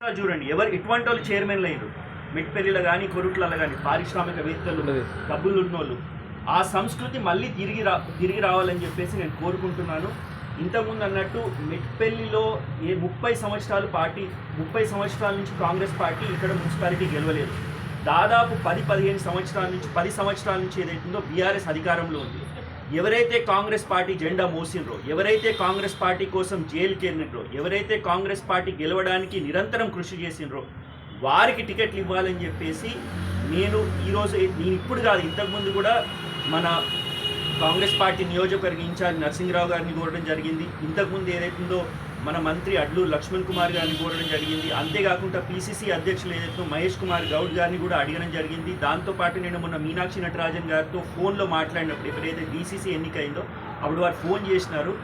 చూడండి ఎవరు ఎటువంటి వాళ్ళు చైర్మన్లు అయ్యారు, మిట్పల్లిలో కానీ కొరుట్లలో కానీ పారిశ్రామికవేత్తలు డబ్బులు ఉన్నోళ్ళు. ఆ సంస్కృతి మళ్ళీ తిరిగి రావాలని చెప్పేసి నేను కోరుకుంటున్నాను. ఇంతకుముందు అన్నట్టు మిట్పల్లిలో 30 సంవత్సరాల నుంచి కాంగ్రెస్ పార్టీ ఇక్కడ మున్సిపాలిటీ గెలవలేదు. దాదాపు 10-15 సంవత్సరాల నుంచి 10 సంవత్సరాల నుంచి ఏదైతుందో బీఆర్ఎస్ అధికారంలో ఉంది. ఎవరైతే కాంగ్రెస్ పార్టీ జెండా మోసినరో, ఎవరైతే కాంగ్రెస్ పార్టీ కోసం జైలుకి వెళ్ళినరో, ఎవరైతే కాంగ్రెస్ పార్టీ గెలవడానికి నిరంతరం కృషి చేసినరో వారికి టికెట్లు ఇవ్వాలని చెప్పేసి నేను ఇప్పుడు కాదు, ఇంతకుముందు కూడా మన కాంగ్రెస్ పార్టీ నియోజకవర్గ ఇన్ఛార్జ్ నరసింహరావు గారిని కోరడం జరిగింది. ఇంతకుముందు ఏదైతుందో మన మంత్రి అడ్లూరు లక్ష్మణ్ కుమార్ గారిని కోరడం జరిగింది. అంతేకాకుండా పీసీసీ అధ్యక్షులు ఏదైతే మహేష్ కుమార్ గౌడ్ గారిని కూడా అడగడం జరిగింది. దాంతోపాటు నేను మొన్న మీనాక్షి నటరాజన్ గారితో ఫోన్లో మాట్లాడినప్పుడు, ఎప్పుడైతే డీసీసీ ఎన్నికైందో అప్పుడు వారు ఫోన్ చేసినారు.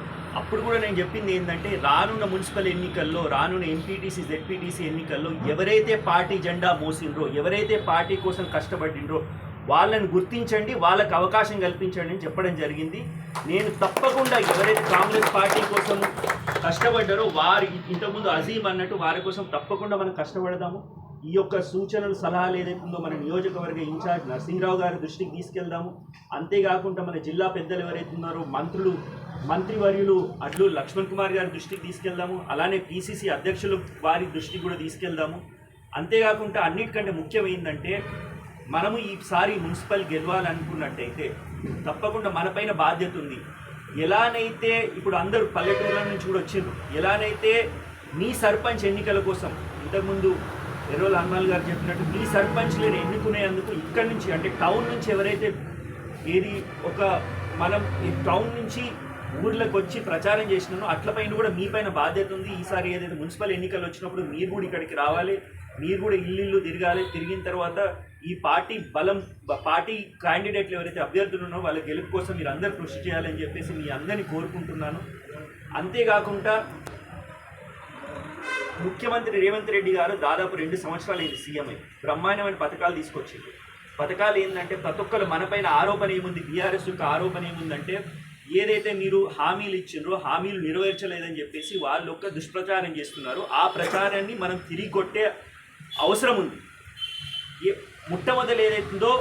అప్పుడు కూడా నేను చెప్పింది ఏంటంటే, రానున్న మున్సిపల్ ఎన్నికల్లో, రానున్న ఎంపీటీసీ జెడ్పీటీసీ ఎన్నికల్లో ఎవరైతే పార్టీ జెండా మోసిండ్రో, ఎవరైతే పార్టీ కోసం కష్టపడిండ్రో వాళ్ళని గుర్తించండి, వాళ్ళకి అవకాశం కల్పించండి అని చెప్పడం జరిగింది. నేను తప్పకుండా ఎవరైతే కాంగ్రెస్ పార్టీ కోసం కష్టపడ్డారో వారి, ఇంతకుముందు అజీం అన్నట్టు వారి కోసం తప్పకుండా మనం కష్టపడదాము. ఈ యొక్క సూచనలు సలహాలు ఏదైతుందో మన నియోజకవర్గ ఇన్ఛార్జ్ నరసింహరావు గారి దృష్టికి తీసుకెళ్దాము. అంతేకాకుండా మన జిల్లా పెద్దలు ఎవరైతే ఉన్నారో మంత్రివర్యులు అడ్లూరు లక్ష్మణ్ కుమార్ గారి దృష్టికి తీసుకెళ్దాము. అలానే పీసీసీ అధ్యక్షులు వారి దృష్టికి కూడా తీసుకెళ్దాము. అంతేకాకుండా అన్నిటికంటే ముఖ్యమైందంటే, మనము ఈసారి మున్సిపల్ గెలవాలనుకున్నట్టయితే తప్పకుండా మనపైన బాధ్యత ఉంది. ఎలానైతే ఇప్పుడు అందరూ పల్లెటూర్ల నుంచి కూడా వచ్చిండ్రు, ఎలానైతే మీ సర్పంచ్ ఎన్నికల కోసం ఇంతకుముందు ఎర్రోల హనుమాన్ గారు చెప్పినట్టు మీ సర్పంచ్లను ఎన్నుకునేందుకు ఇక్కడి నుంచి, అంటే టౌన్ నుంచి ఎవరైతే మనం ఈ టౌన్ నుంచి ఊర్లకు వచ్చి ప్రచారం చేసినానో అట్లపైన కూడా మీ పైన బాధ్యత ఉంది. ఈసారి ఏదైతే మున్సిపల్ ఎన్నికలు వచ్చినప్పుడు మీరు కూడా ఇక్కడికి రావాలి, మీరు కూడా ఇల్లు తిరగాలి. తిరిగిన తర్వాత ఈ పార్టీ క్యాండిడేట్లు ఎవరైతే అభ్యర్థులు ఉన్నారో వాళ్ళ గెలుపు కోసం మీరు అందరూ కృషి చేయాలని చెప్పేసి మీ అందరినీ కోరుకుంటున్నాను. అంతేకాకుండా ముఖ్యమంత్రి రేవంత్ రెడ్డి గారు దాదాపు 2 సంవత్సరాలు అయింది సీఎం అయి, బ్రహ్మాండమైన పథకాలు తీసుకొచ్చింది. పథకాలు ఏంటంటే ప్రతి ఒక్కరు మనపైన ఆరోపణ ఏముంది, బీఆర్ఎస్ యొక్క ఆరోపణ ఏముందంటే, ఏదైతే మీరు హామీలు ఇచ్చిండ్రో హామీలు నెరవేర్చలేదని చెప్పేసి వాళ్ళు ఒక దుష్ప్రచారం చేస్తున్నారు. ఆ ప్రచారాన్ని మనం తిరిగి కొట్టే అవసరం ఉంది. మొట్టమొదలు ఏదైతుందో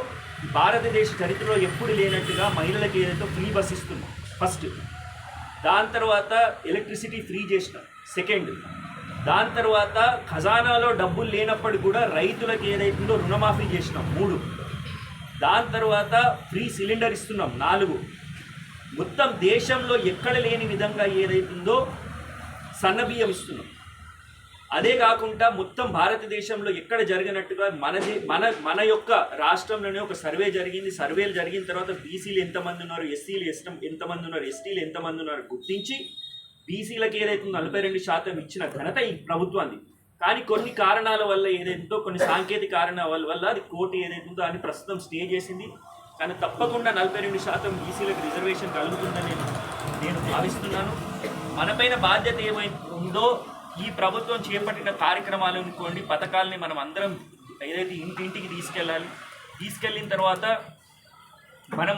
భారతదేశ చరిత్రలో ఎప్పుడు లేనట్టుగా మహిళలకు ఏదైతే ఫ్రీ బస్ ఇస్తున్నాం ఫస్ట్, దాని తర్వాత ఎలక్ట్రిసిటీ ఫ్రీ చేసినాం సెకండ్, దాని తర్వాత ఖజానాలో డబ్బులు లేనప్పుడు కూడా రైతులకు ఏదైతుందో రుణమాఫీ చేసినాం 3, దాని తర్వాత ఫ్రీ సిలిండర్ ఇస్తున్నాం 4, మొత్తం దేశంలో ఎక్కడ లేని విధంగా ఏదైతుందో సన్నబియ్యం ఇస్తున్నాం. అదే కాకుండా మొత్తం భారతదేశంలో ఎక్కడ జరిగినట్టుగా మన యొక్క రాష్ట్రంలోనే ఒక సర్వే జరిగింది. సర్వేలు జరిగిన తర్వాత బీసీలు ఎంతమంది ఉన్నారు, ఎస్సీలు ఎంతమంది ఉన్నారు, ఎస్టీలు ఎంతమంది ఉన్నారు గుర్తించి బీసీలకు ఏదైతుందో 42% ఇచ్చిన ఘనత ఈ ప్రభుత్వాన్ని. కానీ కొన్ని కారణాల వల్ల ఏదైతుందో, కొన్ని సాంకేతిక కారణాల వల్ల అది కోర్టు ఏదైతుందో అని ప్రస్తుతం స్టే చేసింది. కానీ తప్పకుండా 42% బీసీలకు రిజర్వేషన్ కలుగుతుందని నేను భావిస్తున్నాను. మనపైన బాధ్యత ఏమైందో, ఈ ప్రభుత్వం చేపట్టిన కార్యక్రమాలు అనుకోండి, పథకాలని మనం అందరం ఏదైతే ఇంటింటికి తీసుకెళ్ళిన తర్వాత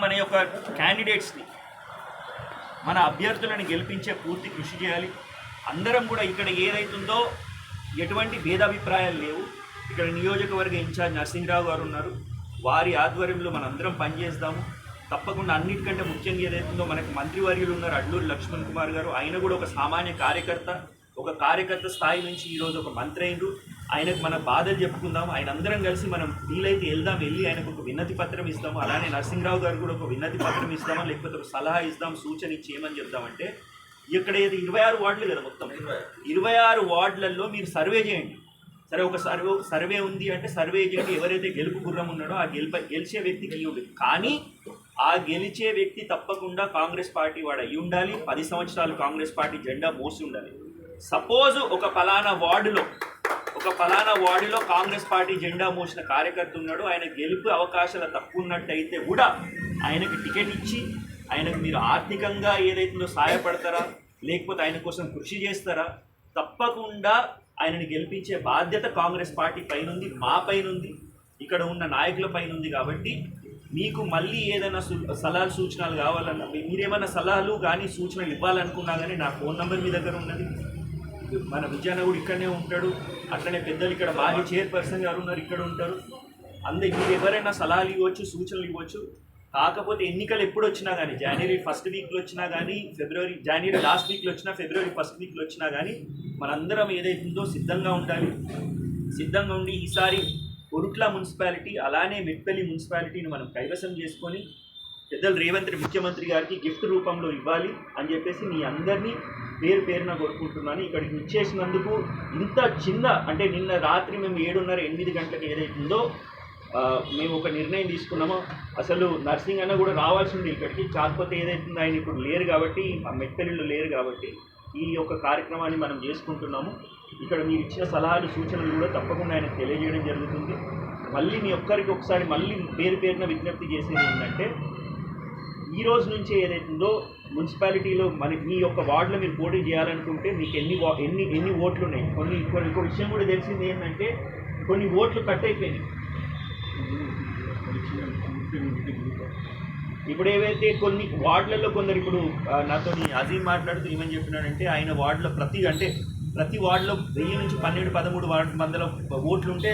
మన యొక్క క్యాండిడేట్స్ని, మన అభ్యర్థులను గెలిపించే పూర్తి కృషి చేయాలి. అందరం కూడా ఇక్కడ ఏదైతుందో ఎటువంటి భేదాభిప్రాయాలు లేవు. ఇక్కడ నియోజకవర్గ ఇన్ఛార్జ్ నరసింహరావు గారు ఉన్నారు, వారి ఆధ్వర్యంలో మనందరం పనిచేస్తాము. తప్పకుండా అన్నిటికంటే ముఖ్యంగా ఏదైతుందో మనకు మంత్రివర్యులు ఉన్నారు అడ్లూరు లక్ష్మణ్ కుమార్ గారు. ఆయన కూడా ఒక సామాన్య కార్యకర్త స్థాయి నుంచి ఈరోజు ఒక మంత్రి అయిండు. ఆయనకు మన బాధలు చెప్పుకుందాము, ఆయన అందరం కలిసి మనం వీలైతే వెళ్ళి ఆయనకు ఒక విన్నతి పత్రం ఇస్తాము. అలానే నరసింహరావు గారు కూడా ఒక విన్నతి పత్రం ఇస్తామా, లేకపోతే ఒక సలహా ఇస్తాం, సూచన ఇచ్చి ఏమని చెప్తామంటే, ఇక్కడ ఏది 26 వార్డులు కదా, మొత్తం 26 వార్డులలో మీరు సర్వే చేయండి. సరే, ఒక సర్వే ఉంది అంటే సర్వే చేయండి. ఎవరైతే గెలుపు గుర్రం ఉన్నాడో ఆ గెలిచే వ్యక్తికి ఇవ్వండి. కానీ ఆ గెలిచే వ్యక్తి తప్పకుండా కాంగ్రెస్ పార్టీ వాడు అయి ఉండాలి, 10 సంవత్సరాలు కాంగ్రెస్ పార్టీ జెండా మోసి ఉండాలి. సపోజ్ ఒక పలానా వార్డులో కాంగ్రెస్ పార్టీ జెండా మోసిన కార్యకర్త ఉన్నాడు, ఆయన గెలుపు అవకాశాలు తక్కువ ఉన్నట్టయితే కూడా ఆయనకి టికెట్ ఇచ్చి ఆయనకు మీరు ఆర్థికంగా ఏదైతుందో సహాయపడతారా, లేకపోతే ఆయన కోసం కృషి చేస్తారా? తప్పకుండా ఆయనని గెలిపించే బాధ్యత కాంగ్రెస్ పార్టీ పైన ఉంది, మా పైన ఉంది, ఇక్కడ ఉన్న నాయకుల పైన ఉంది. కాబట్టి మీకు మళ్ళీ ఏదైనా సలహాలు సూచనలు కావాలన్నా, మీరేమైనా సలహాలు కానీ సూచనలు ఇవ్వాలనుకున్నా కానీ నా ఫోన్ నెంబర్ మీ దగ్గర ఉన్నది. మన విజయన్న కూడా ఇక్కడనే ఉంటాడు, అట్లనే పెద్దలు ఇక్కడ మాజీ చైర్పర్సన్ గారు ఉన్నారు, ఇక్కడ ఉంటారు. మీరు ఎవరైనా సలహాలు ఇవ్వచ్చు, సూచనలు ఇవ్వచ్చు. కాకపోతే ఎన్నికలు ఎప్పుడు వచ్చినా కానీ, జనవరి ఫస్ట్ వీక్లో వచ్చినా కానీ, జనవరి లాస్ట్ వీక్లో వచ్చినా, ఫిబ్రవరి ఫస్ట్ వీక్లో వచ్చినా కానీ మనందరం ఏదైతుందో సిద్ధంగా ఉండాలి. సిద్ధంగా ఉండి ఈసారి కొరుట్ల మున్సిపాలిటీ అలానే మెట్పల్లి మున్సిపాలిటీని మనం కైవసం చేసుకొని పెద్దలు రేవంత్ ముఖ్యమంత్రి గారికి గిఫ్ట్ రూపంలో ఇవ్వాలి అని చెప్పేసి మీ అందరినీ పేరు పేరున కోరుకుంటున్నాను. ఇక్కడికి ఇచ్చేసినందుకు ఇంత చిన్న అంటే నిన్న రాత్రి మేము 7:30-8 గంటలకు ఏదైతుందో మేము ఒక నిర్ణయం తీసుకున్నామో, అసలు నర్సింగ్ అన్న కూడా రావాల్సి ఉంది ఇక్కడికి, కాకపోతే ఏదైతుందో ఆయన ఇప్పుడు లేరు కాబట్టి, ఆ మెట్పల్లిలో లేరు కాబట్టి ఈ యొక్క కార్యక్రమాన్ని మనం చేసుకుంటున్నాము. ఇక్కడ మీరు ఇచ్చిన సలహాలు సూచనలు కూడా తప్పకుండా ఆయనకు తెలియజేయడం జరుగుతుంది. మళ్ళీ మీ ఒక్కరికి ఒకసారి మళ్ళీ పేరు పేరున విజ్ఞప్తి చేసేది ఏంటంటే, ఈ రోజు నుంచి ఏదైతుందో మున్సిపాలిటీలో మీ యొక్క వార్డులో మీరు పోటీ చేయాలనుకుంటే మీకు ఎన్ని ఓట్లు ఉన్నాయి. ఇంకో విషయం కూడా తెలిసింది ఏంటంటే, కొన్ని ఓట్లు కట్ అయిపోయినాయి. ఇప్పుడు ఏవైతే కొన్ని వార్డులలో కొందరు ఇప్పుడు నాతో అజీం మాట్లాడుతూ ఏమని చెప్పినాడంటే, ఆయన వార్డులో ప్రతి వార్డులో 1000 నుంచి 12-13 వందల ఓట్లు ఉంటే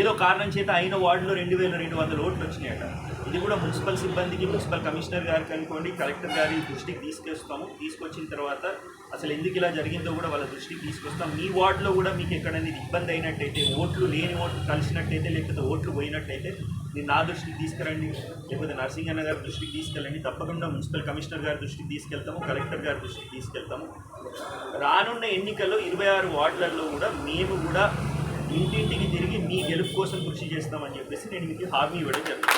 ఏదో కారణం చేత అయిన వార్డులో 2200 ఓట్లు వచ్చినాయట. ఇది కూడా మున్సిపల్ సిబ్బందికి, మున్సిపల్ కమిషనర్ గారికి అనుకోండి, కలెక్టర్ గారి దృష్టికి తీసుకొచ్చిన తర్వాత అసలు ఎందుకు ఇలా జరిగిందో కూడా వాళ్ళ దృష్టికి తీసుకొస్తాం. మీ వార్డులో కూడా మీకు ఎక్కడైనా ఇబ్బంది అయినట్టయితే, ఓట్లు లేని ఓట్లు కలిసినట్టయితే, లేకపోతే ఓట్లు పోయినట్టయితే మీరు నా దృష్టికి తీసుకురండి, లేకపోతే నర్సింగ్ అన్న గారి దృష్టికి తీసుకెళ్ళండి. తప్పకుండా మున్సిపల్ కమిషనర్ గారి దృష్టికి తీసుకెళ్తాము, కలెక్టర్ గారి దృష్టికి తీసుకెళ్తాము. రానున్న ఎన్నికల్లో 26 వార్డులలో కూడా మేము కూడా ఇంటింటికి తిరిగి మీ గెలుపు కోసం కృషి చేస్తామని చెప్పేసి నేను మీకు హామీ ఇవ్వడం జరుగుతుంది.